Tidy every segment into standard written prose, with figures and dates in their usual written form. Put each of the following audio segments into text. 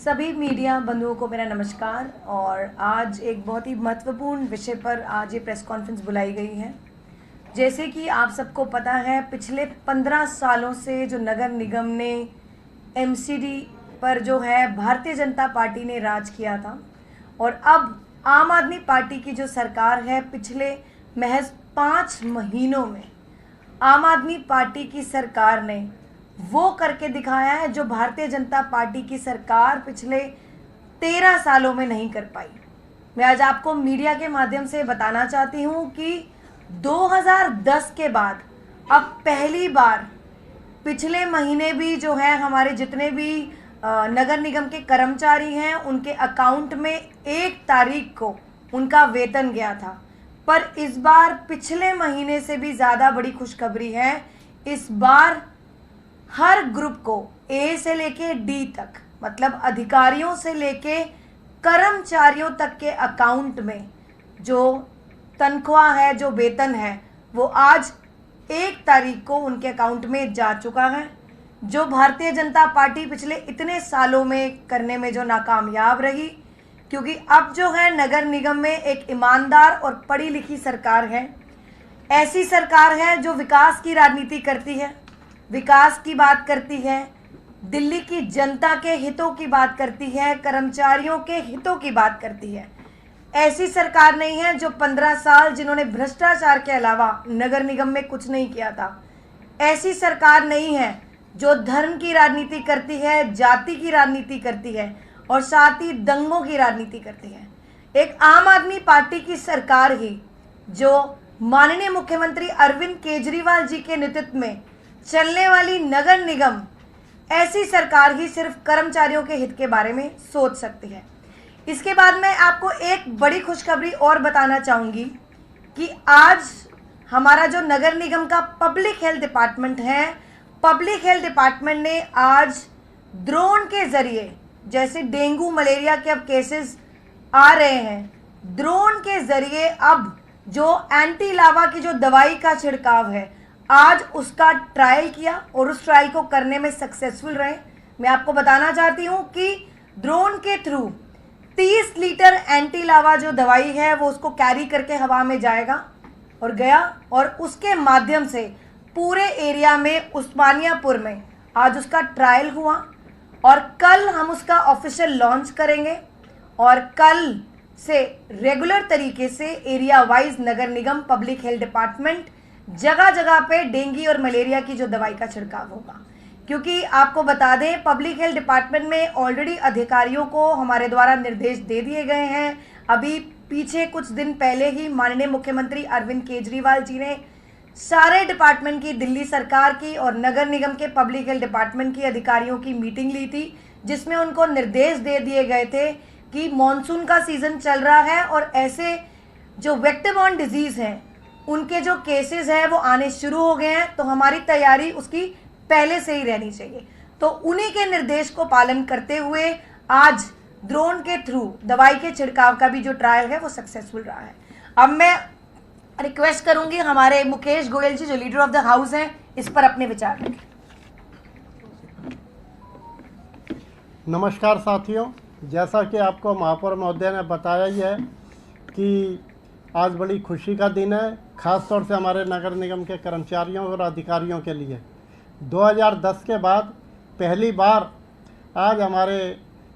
सभी मीडिया बंधुओं को मेरा नमस्कार। और आज एक बहुत ही महत्वपूर्ण विषय पर आज ये प्रेस कॉन्फ्रेंस बुलाई गई है। जैसे कि आप सबको पता है, पिछले 15 सालों से जो नगर निगम ने एमसीडी पर जो है भारतीय जनता पार्टी ने राज किया था, और अब आम आदमी पार्टी की जो सरकार है, पिछले महज 5 महीनों में आम आदमी पार्टी की सरकार ने वो करके दिखाया है जो भारतीय जनता पार्टी की सरकार पिछले 13 सालों में नहीं कर पाई। मैं आज आपको मीडिया के माध्यम से बताना चाहती हूँ कि 2010 के बाद अब पहली बार पिछले महीने भी जो है हमारे जितने भी नगर निगम के कर्मचारी हैं, उनके अकाउंट में 1 तारीख को उनका वेतन गया था। पर इस बार पिछले महीने से भी ज़्यादा बड़ी खुशखबरी है। इस बार हर ग्रुप को ए से लेके डी तक, मतलब अधिकारियों से लेके कर्मचारियों तक के अकाउंट में जो तनख्वाह है, जो वेतन है, वो आज 1 तारीख को उनके अकाउंट में जा चुका है। जो भारतीय जनता पार्टी पिछले इतने सालों में करने में जो नाकामयाब रही, क्योंकि अब जो है नगर निगम में एक ईमानदार और पढ़ी लिखी सरकार है। ऐसी सरकार है जो विकास की राजनीति करती है, विकास की बात करती है, दिल्ली की जनता के हितों की बात करती है, कर्मचारियों के हितों की बात करती है। ऐसी सरकार नहीं है जो 15 साल जिन्होंने भ्रष्टाचार के अलावा नगर निगम में कुछ नहीं किया था। ऐसी सरकार नहीं है जो धर्म की राजनीति करती है, जाति की राजनीति करती है और साथ ही दंगों की राजनीति करती है। एक आम आदमी पार्टी की सरकार ही जो माननीय मुख्यमंत्री अरविंद केजरीवाल जी के नेतृत्व में चलने वाली नगर निगम, ऐसी सरकार ही सिर्फ कर्मचारियों के हित के बारे में सोच सकती है। इसके बाद मैं आपको एक बड़ी खुशखबरी और बताना चाहूँगी कि आज हमारा जो नगर निगम का पब्लिक हेल्थ डिपार्टमेंट है, पब्लिक हेल्थ डिपार्टमेंट ने आज ड्रोन के ज़रिए, जैसे डेंगू मलेरिया के अब केसेस आ रहे हैं, ड्रोन के ज़रिए अब जो एंटी लावा की जो दवाई का छिड़काव है, आज उसका ट्रायल किया और उस ट्रायल को करने में सक्सेसफुल रहे। मैं आपको बताना चाहती हूँ कि ड्रोन के थ्रू 30 लीटर एंटी लावा जो दवाई है वो उसको कैरी करके हवा में जाएगा और गया, और उसके माध्यम से पूरे एरिया में उस्मानियापुर में आज उसका ट्रायल हुआ और कल हम उसका ऑफिशियल लॉन्च करेंगे। और कल से रेगुलर तरीके से एरिया वाइज नगर निगम पब्लिक हेल्थ डिपार्टमेंट जगह जगह पे डेंगू और मलेरिया की जो दवाई का छिड़काव होगा। क्योंकि आपको बता दें, पब्लिक हेल्थ डिपार्टमेंट में ऑलरेडी अधिकारियों को हमारे द्वारा निर्देश दे दिए गए हैं। अभी पीछे कुछ दिन पहले ही माननीय मुख्यमंत्री अरविंद केजरीवाल जी ने सारे डिपार्टमेंट की, दिल्ली सरकार की और नगर निगम के पब्लिक हेल्थ डिपार्टमेंट की अधिकारियों की मीटिंग ली थी, जिसमें उनको निर्देश दे दिए गए थे कि मॉनसून का सीज़न चल रहा है और ऐसे जो वेक्टर बॉर्न डिजीज़ हैं उनके जो केसेस हैं वो आने शुरू हो गए हैं, तो हमारी तैयारी उसकी पहले से ही रहनी चाहिए। तो उन्हीं के निर्देश को पालन करते हुए आज ड्रोन के थ्रू दवाई के छिड़काव का भी जो ट्रायल है वो सक्सेसफुल रहा है। अब मैं रिक्वेस्ट करूंगी हमारे मुकेश गोयल जी, जो लीडर ऑफ द हाउस हैं, इस पर अपने विचार रखें। नमस्कार साथियों, जैसा कि आपको महापौर महोदय ने बताया ही है कि आज बड़ी खुशी का दिन है, ख़ास तौर से हमारे नगर निगम के कर्मचारियों और अधिकारियों के लिए। 2010 के बाद पहली बार आज हमारे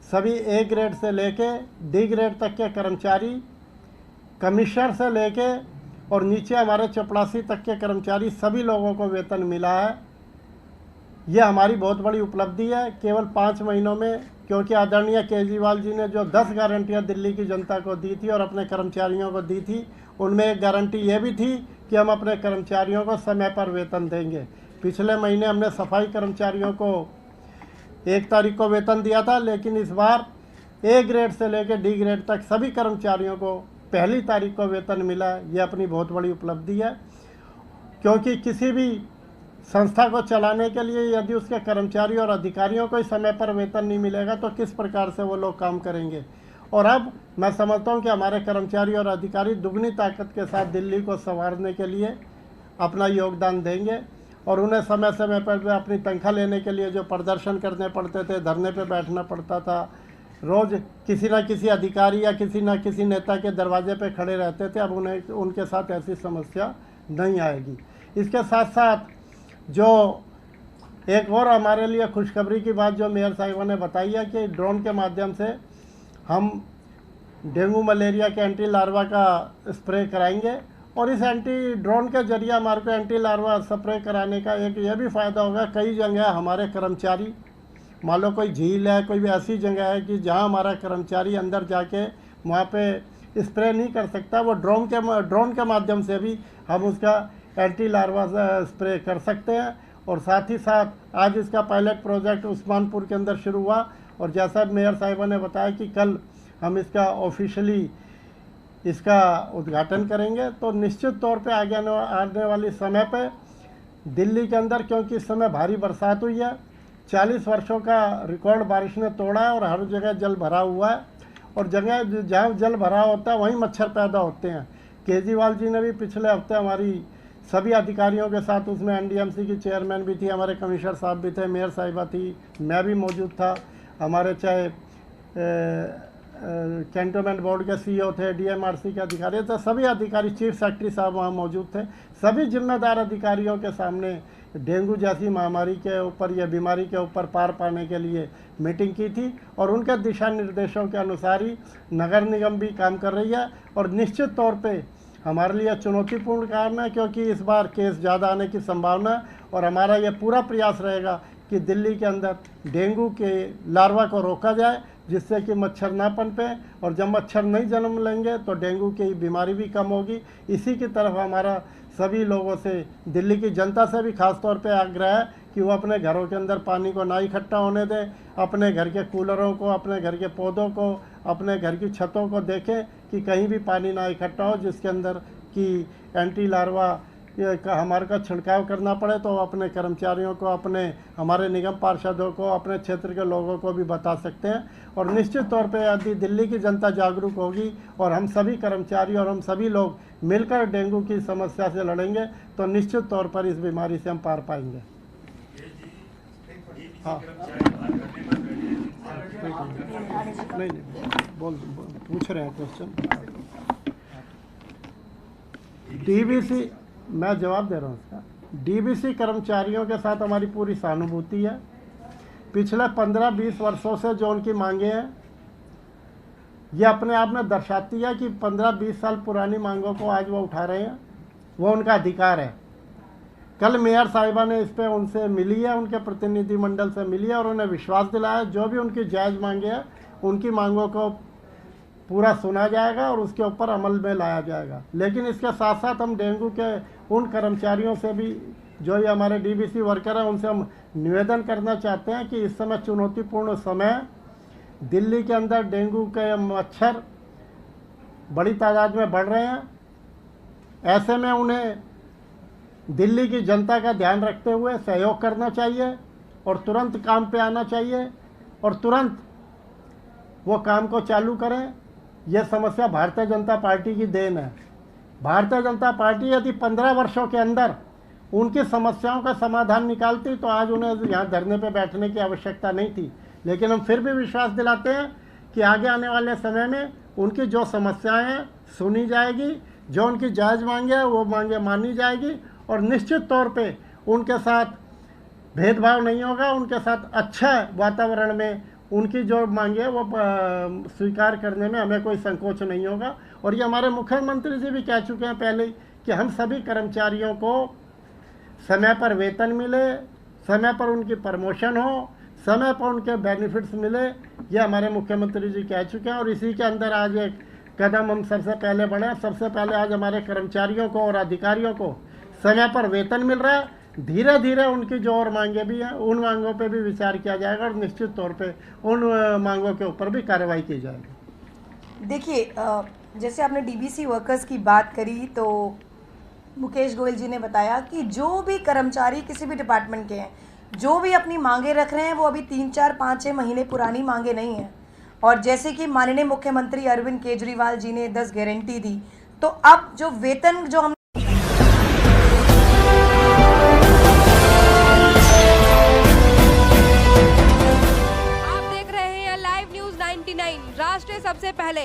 सभी ए ग्रेड से लेके डी ग्रेड तक के कर्मचारी, कमिश्नर से लेके और नीचे हमारे चपरासी तक के कर्मचारी, सभी लोगों को वेतन मिला है। यह हमारी बहुत बड़ी उपलब्धि है केवल 5 महीनों में, क्योंकि आदरणीय केजरीवाल जी ने जो 10 गारंटियां दिल्ली की जनता को दी थी और अपने कर्मचारियों को दी थी, उनमें एक गारंटी ये भी थी कि हम अपने कर्मचारियों को समय पर वेतन देंगे। पिछले महीने हमने सफाई कर्मचारियों को 1 तारीख को वेतन दिया था, लेकिन इस बार ए ग्रेड से लेकर डी ग्रेड तक सभी कर्मचारियों को पहली तारीख को वेतन मिला है। ये अपनी बहुत बड़ी उपलब्धि है, क्योंकि किसी भी संस्था को चलाने के लिए यदि उसके कर्मचारी और अधिकारियों को समय पर वेतन नहीं मिलेगा तो किस प्रकार से वो लोग काम करेंगे। और अब मैं समझता हूँ कि हमारे कर्मचारी और अधिकारी दुगनी ताकत के साथ दिल्ली को संवारने के लिए अपना योगदान देंगे और उन्हें समय समय पर भी अपनी तनख्वाह लेने के लिए जो प्रदर्शन करने पड़ते थे, धरने पे बैठना पड़ता था, रोज़ किसी न किसी अधिकारी या किसी न किसी नेता के दरवाजे पे खड़े रहते थे। अब उन्हें उनके साथ ऐसी समस्या नहीं आएगी। इसके साथ साथ जो एक और हमारे लिए खुशखबरी की बात जो मेयर साहिबा ने बताई है कि ड्रोन के माध्यम से हम डेंगू मलेरिया के एंटी लार्वा का स्प्रे कराएंगे, और इस एंटी ड्रोन के जरिए हमारे को एंटी लार्वा स्प्रे कराने का एक ये भी फ़ायदा होगा। कई जगह हमारे कर्मचारी, मान लो कोई झील है, कोई भी ऐसी जगह है कि जहां हमारा कर्मचारी अंदर जाके वहां पे स्प्रे नहीं कर सकता, वो ड्रोन के माध्यम से भी हम उसका एंटी लार्वा स्प्रे कर सकते हैं। और साथ ही साथ आज इसका पायलट प्रोजेक्ट उस्मानपुर के अंदर शुरू हुआ, और जैसा मेयर साहिबा ने बताया कि कल हम इसका ऑफिशियली इसका उद्घाटन करेंगे। तो निश्चित तौर पे आने वाले समय पे दिल्ली के अंदर, क्योंकि इस समय भारी बरसात हुई है, 40 वर्षों का रिकॉर्ड बारिश ने तोड़ा है और हर जगह जल भरा हुआ है, और जगह जहाँ जल भरा होता है वहीं मच्छर पैदा होते हैं। केजरीवाल जी ने भी पिछले हफ्ते हमारी सभी अधिकारियों के साथ, उसमें एनडीएमसी की चेयरमैन भी थी, हमारे कमिश्नर साहब भी थे, मेयर साहिबा थी, मैं भी मौजूद था, हमारे चाहे कैंटोनमेंट बोर्ड के सीईओ थे, डीएमआरसी के अधिकारी थे, सभी अधिकारी, चीफ सेक्रेटरी साहब वहाँ मौजूद थे। सभी जिम्मेदार अधिकारियों के सामने डेंगू जैसी महामारी के ऊपर या बीमारी के ऊपर पार पाने के लिए मीटिंग की थी, और उनके दिशा निर्देशों के अनुसार ही नगर निगम भी काम कर रही है। और निश्चित तौर पे हमारे लिए चुनौतीपूर्ण काम है, क्योंकि इस बार केस ज़्यादा आने की संभावना है, और हमारा यह पूरा प्रयास रहेगा कि दिल्ली के अंदर डेंगू के लार्वा को रोका जाए, जिससे कि मच्छर ना पनपे, और जब मच्छर नहीं जन्म लेंगे तो डेंगू की बीमारी भी कम होगी। इसी की तरफ हमारा सभी लोगों से, दिल्ली की जनता से भी खास तौर पे आग्रह है कि वो अपने घरों के अंदर पानी को ना इकट्ठा होने दें, अपने घर के कूलरों को, अपने घर के पौधों को, अपने घर की छतों को देखें कि कहीं भी पानी ना इकट्ठा हो जिसके अंदर कि एंटी लार्वा का हमारे का छिड़काव करना पड़े। तो अपने कर्मचारियों को, अपने हमारे निगम पार्षदों को, अपने क्षेत्र के लोगों को भी बता सकते हैं। और निश्चित तौर पे यदि दिल्ली की जनता जागरूक होगी और हम सभी कर्मचारी और हम सभी लोग मिलकर डेंगू की समस्या से लड़ेंगे, तो निश्चित तौर पर इस बीमारी से हम पार पाएंगे। हाँ नहीं बोल पूछ रहे हैं क्वेश्चन। डीबीसी, मैं जवाब दे रहा हूँ इसका। डीबीसी कर्मचारियों के साथ हमारी पूरी सहानुभूति है। पिछले 15-20 वर्षों से जो उनकी मांगे हैं, ये अपने आप में दर्शाती है कि 15-20 साल पुरानी मांगों को आज वो उठा रहे हैं, वो उनका अधिकार है। कल मेयर साहिबा ने इस पर उनसे मिली है, उनके प्रतिनिधिमंडल से मिली है, और उन्हें विश्वास दिलाया जो भी उनकी जायज़ मांगे हैं उनकी मांगों को पूरा सुना जाएगा और उसके ऊपर अमल में लाया जाएगा। लेकिन इसके साथ साथ हम डेंगू के उन कर्मचारियों से भी, जो ये हमारे डीबीसी वर्कर हैं, उनसे हम निवेदन करना चाहते हैं कि इस समय चुनौतीपूर्ण समय, दिल्ली के अंदर डेंगू के मच्छर बड़ी तादाद में बढ़ रहे हैं। ऐसे में उन्हें दिल्ली की जनता का ध्यान रखते हुए सहयोग करना चाहिए और तुरंत काम पे आना चाहिए, और तुरंत वो काम को चालू करें। यह समस्या भारतीय जनता पार्टी की देन है। भारतीय जनता पार्टी यदि 15 वर्षों के अंदर उनकी समस्याओं का समाधान निकालती तो आज उन्हें यहाँ धरने पे बैठने की आवश्यकता नहीं थी। लेकिन हम फिर भी विश्वास दिलाते हैं कि आगे आने वाले समय में उनकी जो समस्याएं हैं सुनी जाएगी, जो उनकी जायज़ मांगे हैं वो मांगे मानी जाएगी, और निश्चित तौर पे उनके साथ भेदभाव नहीं होगा। उनके साथ अच्छा वातावरण में उनकी जो मांगे वो स्वीकार करने में हमें कोई संकोच नहीं होगा। और ये हमारे मुख्यमंत्री जी भी कह चुके हैं पहले ही कि हम सभी कर्मचारियों को समय पर वेतन मिले, समय पर उनकी प्रमोशन हो, समय पर उनके बेनिफिट्स मिले, ये हमारे मुख्यमंत्री जी कह चुके हैं। और इसी के अंदर आज एक कदम हम सबसे पहले बढ़े। सबसे पहले आज हमारे कर्मचारियों को और अधिकारियों को समय पर वेतन मिल रहा है। धीरे धीरे उनकी जो और मांगे भी हैं उन मांगों पे भी विचार किया जाएगा, और निश्चित तौर पे उन मांगों के ऊपर भी कार्रवाई की जाएगी। देखिए, जैसे आपने डीबीसी वर्कर्स की बात करी, तो मुकेश गोयल जी ने बताया कि जो भी कर्मचारी किसी भी डिपार्टमेंट के हैं, जो भी अपनी मांगे रख रहे हैं, वो अभी 3, 4, 5, 6 महीने पुरानी मांगे नहीं हैं। और जैसे कि माननीय मुख्यमंत्री अरविंद केजरीवाल जी ने 10 गारंटी दी, तो अब जो वेतन जो हम महाराष्ट्र सबसे पहले।